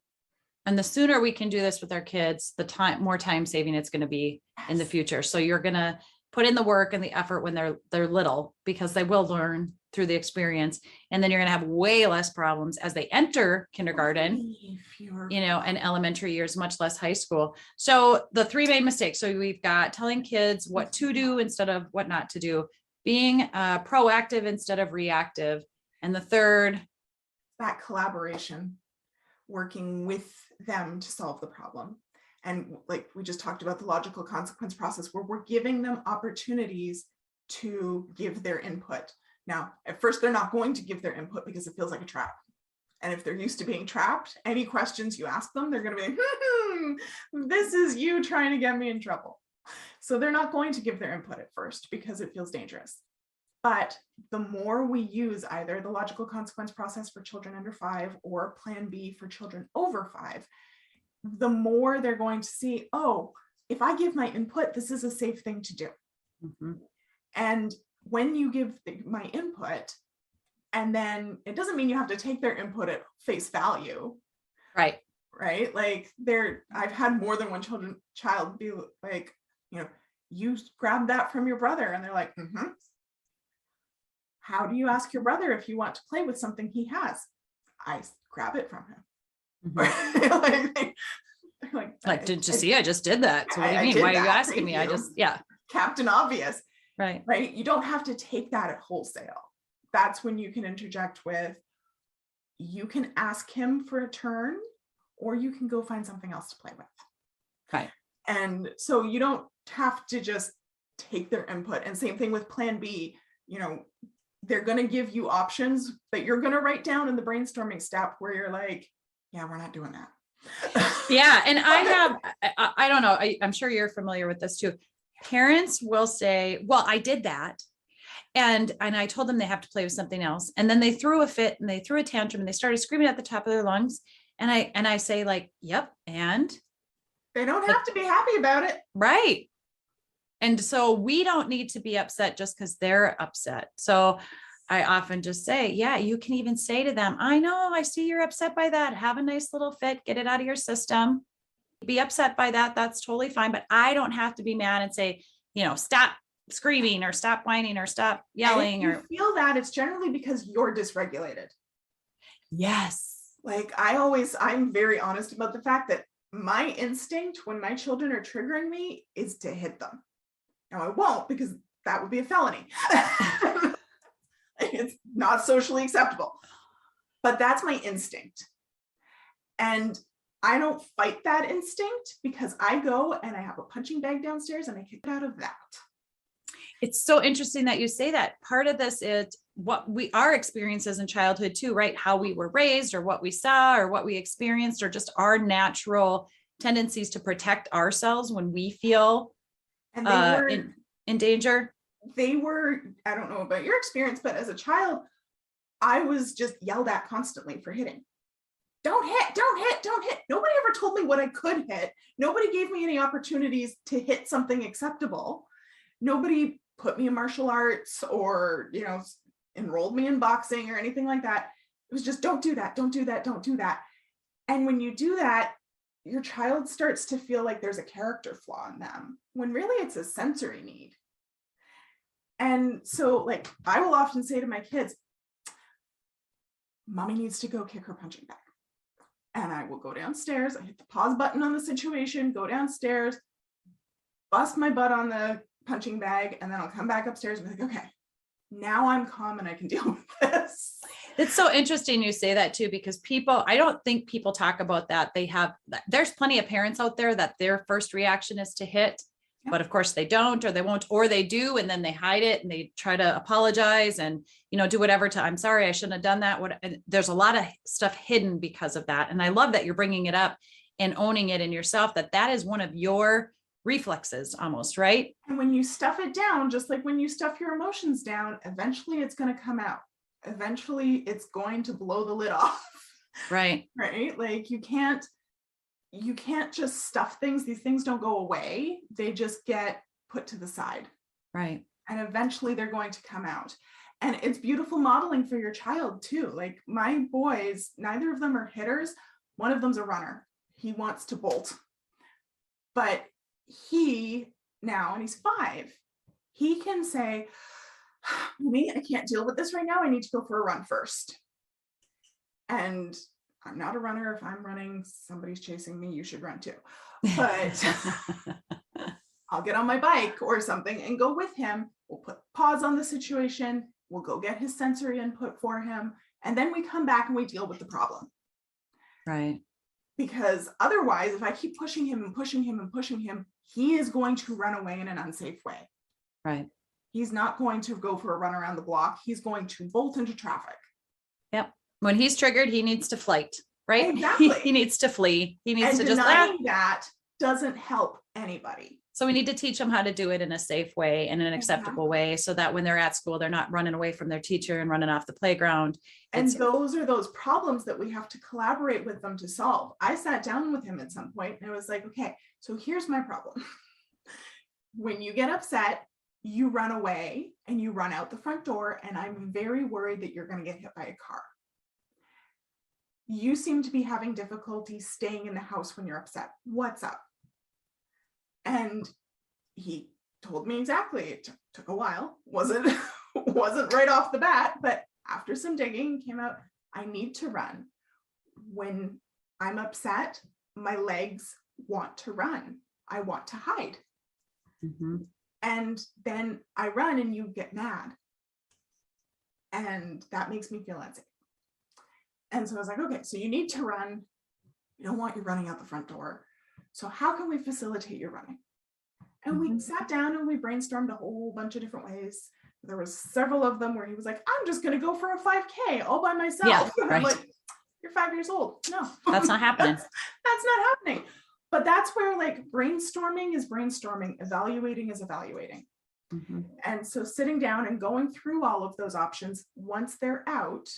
And the sooner we can do this with our kids, the more time saving it's going to be in the future. So you're going to put in the work and the effort when they're little, because they will learn through the experience. And then you're going to have way less problems as they enter kindergarten, and elementary years, much less high school. So the 3 main mistakes. So we've got telling kids what to do instead of what not to do, being proactive instead of reactive. And the third, that collaboration, working with them to solve the problem. And like we just talked about, the logical consequence process, where we're giving them opportunities to give their input. Now, at first, they're not going to give their input because it feels like a trap. And if they're used to being trapped, any questions you ask them, they're going to be like, this is you trying to get me in trouble. So they're not going to give their input at first because it feels dangerous. But the more we use either the logical consequence process for children under 5 or Plan B for children over 5, the more they're going to see, oh, if I give my input, this is a safe thing to do. Mm-hmm. And when you give my input, and then it doesn't mean you have to take their input at face value. Right. Like I've had more than one child be like, you grabbed that from your brother. And they're like, mm-hmm. How do you ask your brother if you want to play with something he has? I grab it from him. Mm-hmm. like, did you see? I just did that. So what do you mean? Why are you asking me? Captain Obvious. Right. You don't have to take that at wholesale. That's when you can interject with, you can ask him for a turn, or you can go find something else to play with. Right. And so you don't have to just take their input. And same thing with Plan B. They're going to give you options that you're going to write down in the brainstorming step, where you're like, yeah, we're not doing that. Yeah. And I don't know, I'm sure you're familiar with this too. Parents will say, well, I did that. And I told them they have to play with something else. And then they threw a fit and they threw a tantrum and they started screaming at the top of their lungs. And I say, like, yep. And they don't have to be happy about it. Right. And so we don't need to be upset just because they're upset. So I often just say, yeah, you can even say to them, I know, I see you're upset by that. Have a nice little fit, get it out of your system. Be upset by that. That's totally fine. But I don't have to be mad and say, stop screaming or stop whining or stop yelling. Or feel that it's generally because you're dysregulated. Yes. Like I'm very honest about the fact that my instinct when my children are triggering me is to hit them. Now I won't, because that would be a felony. It's not socially acceptable, but that's my instinct. And I don't fight that instinct, because I go and I have a punching bag downstairs and I kick out of that. It's so interesting that you say that. Part of this is our experiences in childhood too, right? How we were raised, or what we saw, or what we experienced, or just our natural tendencies to protect ourselves when we feel in danger. I don't know about your experience, but as a child, I was just yelled at constantly for hitting. don't hit, don't hit, don't hit. Nobody ever told me what I could hit. Nobody gave me any opportunities to hit something acceptable. Nobody put me in martial arts or, enrolled me in boxing or anything like that. It was just, don't do that, don't do that, don't do that. And when you do that, your child starts to feel like there's a character flaw in them, when really it's a sensory need. And so like, I will often say to my kids, mommy needs to go kick her punching bag. And I will go downstairs, I hit the pause button on the situation, go downstairs, bust my butt on the punching bag, and then I'll come back upstairs and be like, okay, now I'm calm and I can deal with this. It's so interesting you say that too, because I don't think people talk about that. There's plenty of parents out there that their first reaction is to hit, but of course they don't, or they won't, or they do, and then they hide it and they try to apologize and, do whatever I'm sorry, I shouldn't have done that. And there's a lot of stuff hidden because of that. And I love that you're bringing it up and owning it in yourself, that is one of your reflexes almost, right? And when you stuff it down, just like when you stuff your emotions down, eventually it's going to come out. Eventually it's going to blow the lid off. Right. Right. Like you can't just stuff things. These things don't go away. They just get put to the side. Right. And eventually they're going to come out. And it's beautiful modeling for your child too. Like my boys, neither of them are hitters. One of them's a runner. He wants to bolt. But he now, and he's 5, he can say, Mommy, I can't deal with this right now. I need to go for a run first. And I'm not a runner. If I'm running, somebody's chasing me, you should run too. But I'll get on my bike or something and go with him. We'll put pause on the situation. We'll go get his sensory input for him. And then we come back and we deal with the problem. Right. Because otherwise, if I keep pushing him and pushing him and pushing him, he is going to run away in an unsafe way. Right. He's not going to go for a run around the block. He's going to bolt into traffic. Yep. When he's triggered, he needs to flight, right? Exactly. He needs to flee. He needs and to just denying that doesn't help anybody. So we need to teach them how to do it in a safe way and an acceptable way, so that when they're at school, they're not running away from their teacher and running off the playground. And those are those problems that we have to collaborate with them to solve. I sat down with him at some point and I was like, okay, so here's my problem. When you get upset, you run away and you run out the front door, and I'm very worried that you're going to get hit by a car. You seem to be having difficulty staying in the house when you're upset. What's up? And he told me exactly. It took a while. Wasn't right off the bat, but after some digging came out, I need to run. When I'm upset, my legs want to run. I want to hide. Mm-hmm. And then I run and you get mad. And that makes me feel unsafe. And so I was like, okay, so you need to run. We don't want you running out the front door. So how can we facilitate your running? And we sat down and we brainstormed a whole bunch of different ways. There was several of them where he was like, I'm just going to go for a 5K all by myself. Yeah, and I'm like, you're 5 years old. No, that's not happening. That's not happening. But that's where like brainstorming is brainstorming, evaluating is evaluating. Mm-hmm. And so sitting down and going through all of those options, once they're out,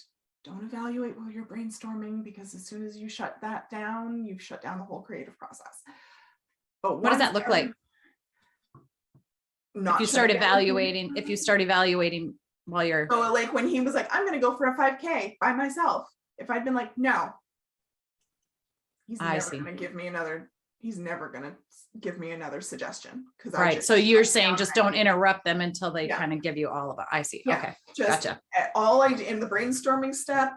don't evaluate while you're brainstorming, because as soon as you shut that down, you've shut down the whole creative process. But what does that look like? If you start evaluating while you're. So like when he was like, I'm going to go for a 5K by myself. If I'd been like, no, he's never going to give me another. He's never going to give me another suggestion. Right. So you're saying just don't interrupt them until they kind of give you all of it. I see. Yeah. Okay. Gotcha. In the brainstorming step,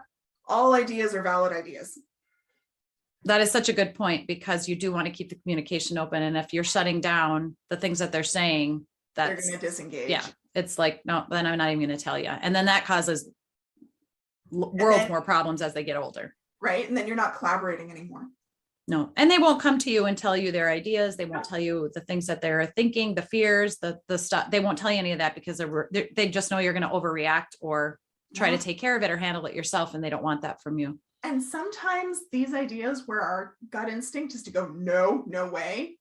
all ideas are valid ideas. That is such a good point, because you do want to keep the communication open. And if you're shutting down the things that they're saying, they're going to disengage. Yeah. It's like, no, then I'm not even going to tell you. And then that causes worlds more problems as they get older. Right. And then you're not collaborating anymore. No. And they won't come to you and tell you their ideas. They won't tell you the things that they're thinking, the fears, the stuff. They won't tell you any of that, because they just know you're going to overreact or try to take care of it or handle it yourself. And they don't want that from you. And sometimes these ideas where our gut instinct is to go, no way.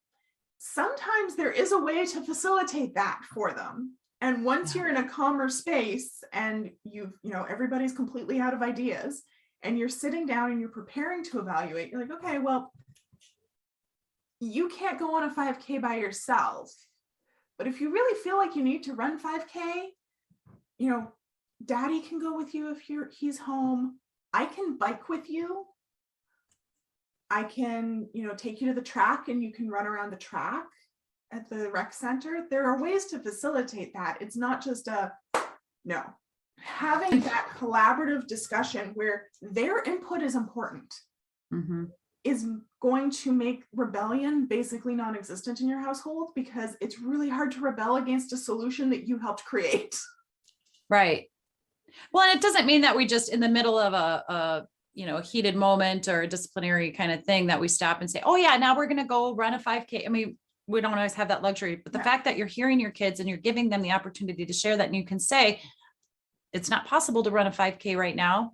Sometimes there is a way to facilitate that for them. And once you're in a calmer space and everybody's completely out of ideas, and you're sitting down and you're preparing to evaluate, you're like, okay, well, you can't go on a 5K by yourself, but if you really feel like you need to run 5K, you know, daddy can go with you if he's home. I can bike with you. I can, you know, take you to the track and you can run around the track at the rec center. There are ways to facilitate that. It's not just no. Having that collaborative discussion where their input is important is going to make rebellion basically non-existent in your household, because it's really hard to rebel against a solution that you helped create. Right. Well, and it doesn't mean that we just in the middle of a heated moment or a disciplinary kind of thing that we stop and say, oh yeah, now we're going to go run a 5K. I mean, we don't always have that luxury, but the fact that you're hearing your kids and you're giving them the opportunity to share that, and you can say, it's not possible to run a 5K right now.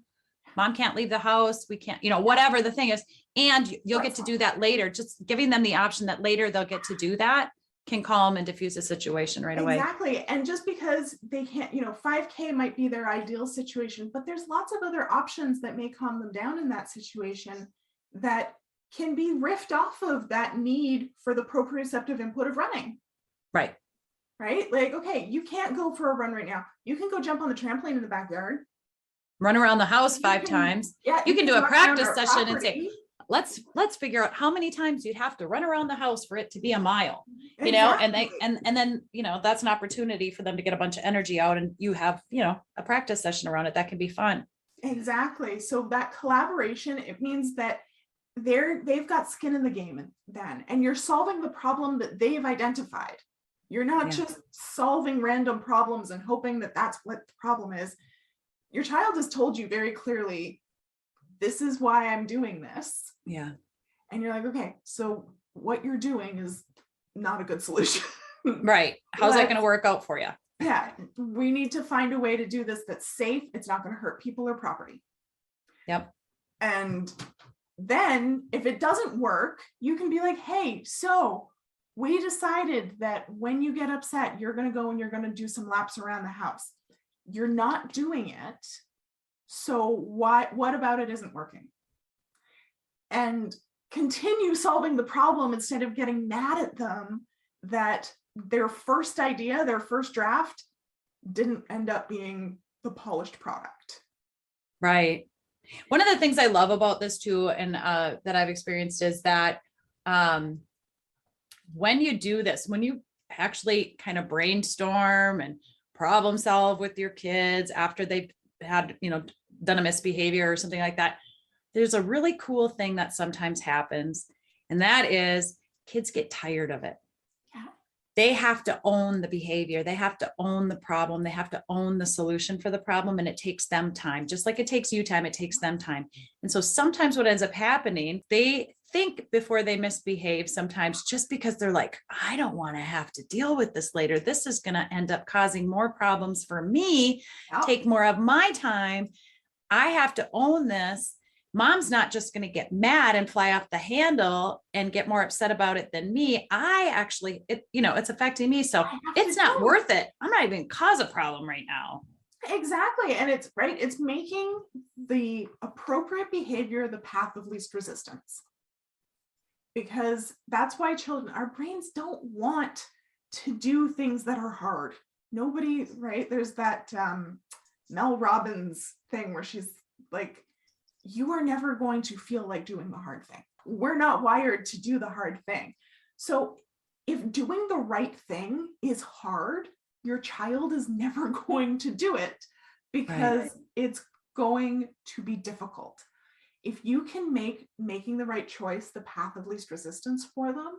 Mom can't leave the house. We can't, whatever the thing is. And you'll get to do that later. Just giving them the option that later they'll get to do that can calm and diffuse the situation right away. Exactly. And just because they can't, 5K might be their ideal situation, but there's lots of other options that may calm them down in that situation that can be riffed off of that need for the proprioceptive input of running. Right. Right? Like, okay, you can't go for a run right now. You can go jump on the trampoline in the backyard. Run around the house 5 times. Yeah. You can do a practice session and say, let's figure out how many times you'd have to run around the house for it to be a mile, exactly. and then, that's an opportunity for them to get a bunch of energy out, and you have, a practice session around it. That can be fun. Exactly. So that collaboration, it means that they've got skin in the game then, and you're solving the problem that they've identified. You're not just solving random problems and hoping that that's what the problem is. Your child has told you very clearly, this is why I'm doing this. Yeah. And you're like, okay, so what you're doing is not a good solution. Right. How's that going to work out for you? Yeah. We need to find a way to do this that's safe. It's not going to hurt people or property. Yep. And then if it doesn't work, you can be like, hey, so we decided that when you get upset, you're going to go and you're going to do some laps around the house. You're not doing it. So what about it isn't working? And continue solving the problem instead of getting mad at them that their first idea, their first draft didn't end up being the polished product. Right. One of the things I love about this too, and that I've experienced, is that when you do this, when you actually kind of brainstorm and problem solve with your kids after they've had, done a misbehavior or something like that, there's a really cool thing that sometimes happens. And that is kids get tired of it. Yeah. They have to own the behavior. They have to own the problem. They have to own the solution for the problem. And it takes them time, just like it takes you time, it takes them time. And so sometimes what ends up happening, they think before they misbehave sometimes, just because they're like, I don't want to have to deal with this later. This is going to end up causing more problems for me, take more of my time. I have to own this. Mom's not just going to get mad and fly off the handle and get more upset about it than me. It's affecting me. So it's not worth it. I'm not even going to cause a problem right now. Exactly. And it's right. It's making the appropriate behavior the path of least resistance. Because that's why our brains don't want to do things that are hard. Nobody, right? There's that Mel Robbins thing where she's like, you are never going to feel like doing the hard thing. We're not wired to do the hard thing. So if doing the right thing is hard, your child is never going to do it because it's going to be difficult. If you can make making the right choice the path of least resistance for them,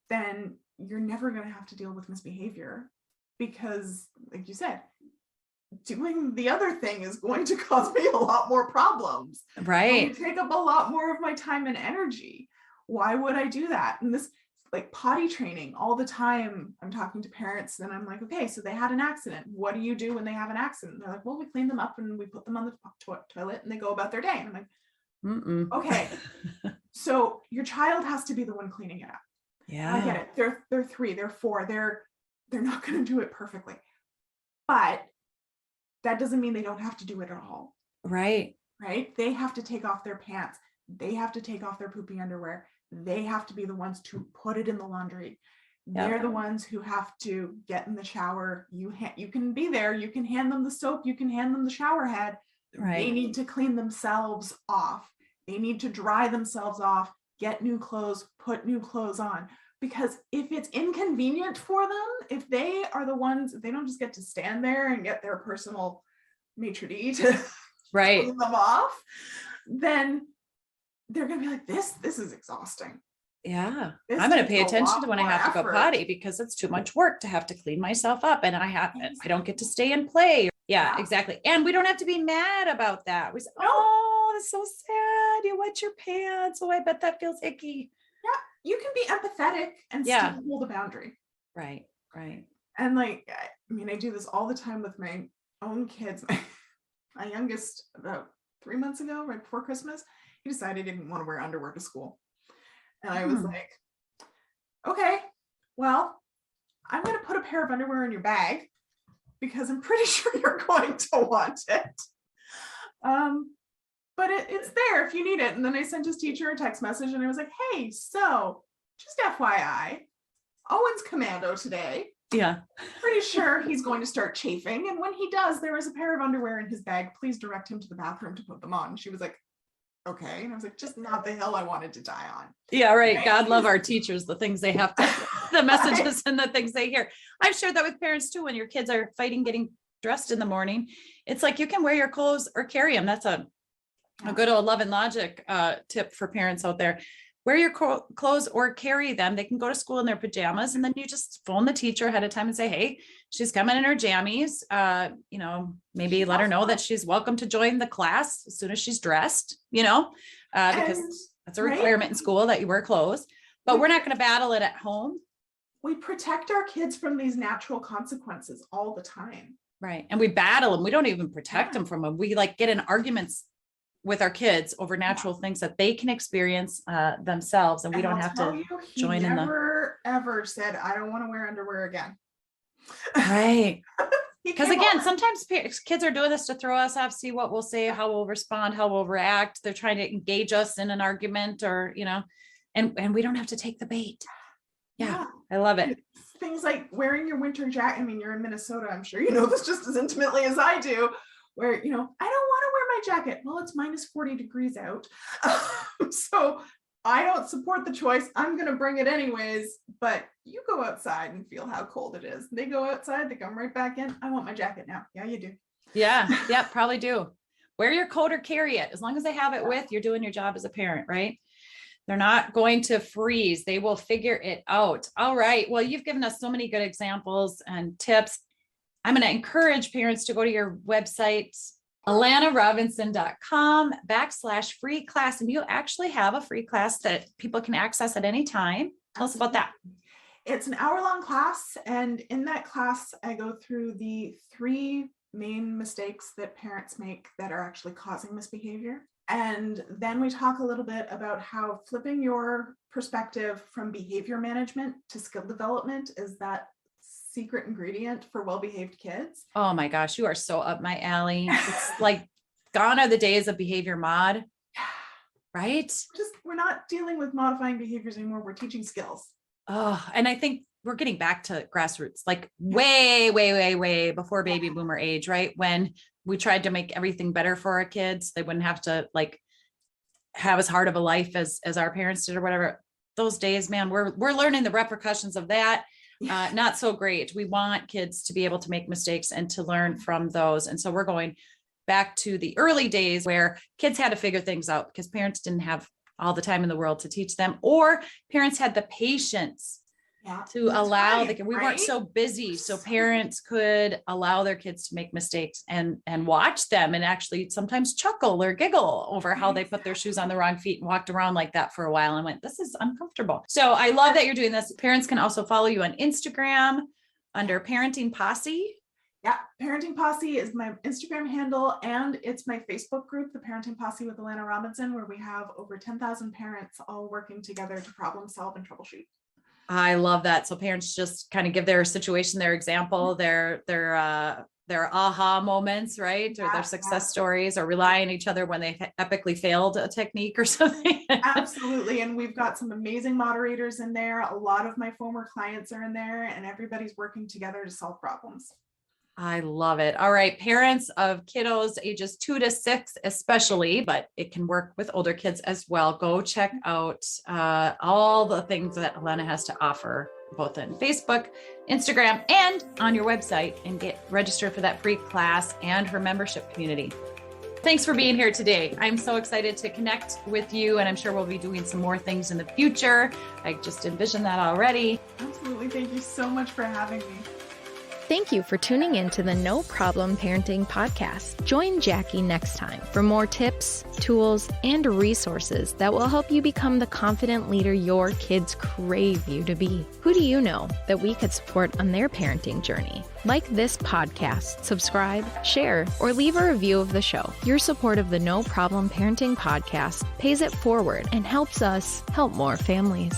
then you're never going to have to deal with misbehavior, because, like you said, doing the other thing is going to cause me a lot more problems. Right. Take up a lot more of my time and energy. Why would I do that? And this, like potty training, all the time I'm talking to parents and I'm like, okay, so they had an accident. What do you do when they have an accident? And they're like, well, we clean them up and we put them on the toilet and they go about their day. And I'm like, okay, so your child has to be the one cleaning it up. Yeah, I get it. They're 3, they're 4, they're not going to do it perfectly, but that doesn't mean they don't have to do it at all. Right. right? They have to take off their pants. They have to take off their poopy underwear. They have to be the ones to put it in the laundry. They're the ones who have to get in the shower. You can be there. You can hand them the soap. You can hand them the shower head. Right. They need to clean themselves off. They need to dry themselves off, get new clothes, put new clothes on. Because if it's inconvenient for them, if they are the ones, they don't just get to stand there and get their personal maitre d' to clean them off, then they're going to be like, this is exhausting. Yeah. I'm going to pay attention to when I have to go potty, because it's too much work to have to clean myself up, and I don't get to stay and play. Yeah, exactly. And we don't have to be mad about that. We say, oh, that's so sad. You wet your pants. Oh, I bet that feels icky. Yeah. You can be empathetic and still hold a boundary. Right. Right. And like, I mean, I do this all the time with my own kids. My youngest, about 3 months ago, right before Christmas, he decided he didn't want to wear underwear to school. And I was like, okay, well, I'm going to put a pair of underwear in your bag because I'm pretty sure you're going to want it. But it's there if you need it. And then I sent his teacher a text message and I was like, hey, so just FYI, Owen's commando today. Yeah. Pretty sure he's going to start chafing. And when he does, there is a pair of underwear in his bag. Please direct him to the bathroom to put them on. And she was like, okay. And I was like, just not the hill I wanted to die on. Yeah, right. God love our teachers, the things they have to, the messages and the things they hear. I've shared that with parents too. When your kids are fighting getting dressed in the morning, it's like, you can wear your clothes or carry them. That's a good old love and logic tip for parents out there. Wear your clothes or carry them. They can go to school in their pajamas, and then you just phone the teacher ahead of time and say, hey, she's coming in her jammies. Maybe let her know that she's welcome to join the class as soon as she's dressed, because that's a requirement in school that you wear clothes, but we're not going to battle it at home. We protect our kids from these natural consequences all the time. Right. And we battle them. We don't even protect them from them. We get in arguments with our kids over natural things that they can experience themselves, and we don't have to join in. Never ever said, I don't want to wear underwear again. Right. Because again, sometimes kids are doing this to throw us off, see what we'll say, how we'll respond, how we'll react. They're trying to engage us in an argument, or and we don't have to take the bait. Yeah. I love it. Things like wearing your winter jacket. I mean, you're in Minnesota. I'm sure you know this just as intimately as I do. Where, I don't want to wear my jacket. Well, it's minus 40 degrees out. So I don't support the choice. I'm going to bring it anyways, but you go outside and feel how cold it is. They go outside, they come right back in. I want my jacket now. Yeah, you do. Yeah. Yeah, probably do. Wear your coat or carry it. As long as they have it with, you're doing your job as a parent, right? They're not going to freeze. They will figure it out. All right. Well, you've given us so many good examples and tips. I'm going to encourage parents to go to your website, allanarobinson.com/free class. And you actually have a free class that people can access at any time. Tell us about that. It's an hour-long class. And in that class, I go through the 3 main mistakes that parents make that are actually causing misbehavior. And then we talk a little bit about how flipping your perspective from behavior management to skill development is that secret ingredient for well-behaved kids. Oh my gosh, you are so up my alley. It's like gone are the days of behavior mod, right? We're not dealing with modifying behaviors anymore. We're teaching skills. Oh, and I think we're getting back to grassroots, like way, way, way, way before baby boomer age, right? When we tried to make everything better for our kids, they wouldn't have to have as hard of a life as our parents did or whatever. Those days, man, we're learning the repercussions of that. Not so great. We want kids to be able to make mistakes and to learn from those. And so we're going back to the early days where kids had to figure things out because parents didn't have all the time in the world to teach them, or parents had the patience to allow we weren't so busy. So parents could allow their kids to make mistakes and watch them and actually sometimes chuckle or giggle over how they put their shoes on the wrong feet and walked around like that for a while and went, this is uncomfortable. So I love that you're doing this. Parents can also follow you on Instagram under Parenting Posse. Yeah, Parenting Posse is my Instagram handle, and it's my Facebook group, the Parenting Posse with Allana Robinson, where we have over 10,000 parents all working together to problem solve and troubleshoot. I love that. So parents just kind of give their situation, their example, their their aha moments, right? Or their success stories, or rely on each other when they epically failed a technique or something. Absolutely. And we've got some amazing moderators in there. A lot of my former clients are in there, and everybody's working together to solve problems. I love it. All right. Parents of kiddos ages 2 to 6, especially, but it can work with older kids as well. Go check out all the things that Allana has to offer, both in Facebook, Instagram, and on your website, and get registered for that free class and her membership community. Thanks for being here today. I'm so excited to connect with you, and I'm sure we'll be doing some more things in the future. I just envision that already. Absolutely. Thank you so much for having me. Thank you for tuning in to the No Problem Parenting Podcast. Join Jackie next time for more tips, tools, and resources that will help you become the confident leader your kids crave you to be. Who do you know that we could support on their parenting journey? Like this podcast, subscribe, share, or leave a review of the show. Your support of the No Problem Parenting Podcast pays it forward and helps us help more families.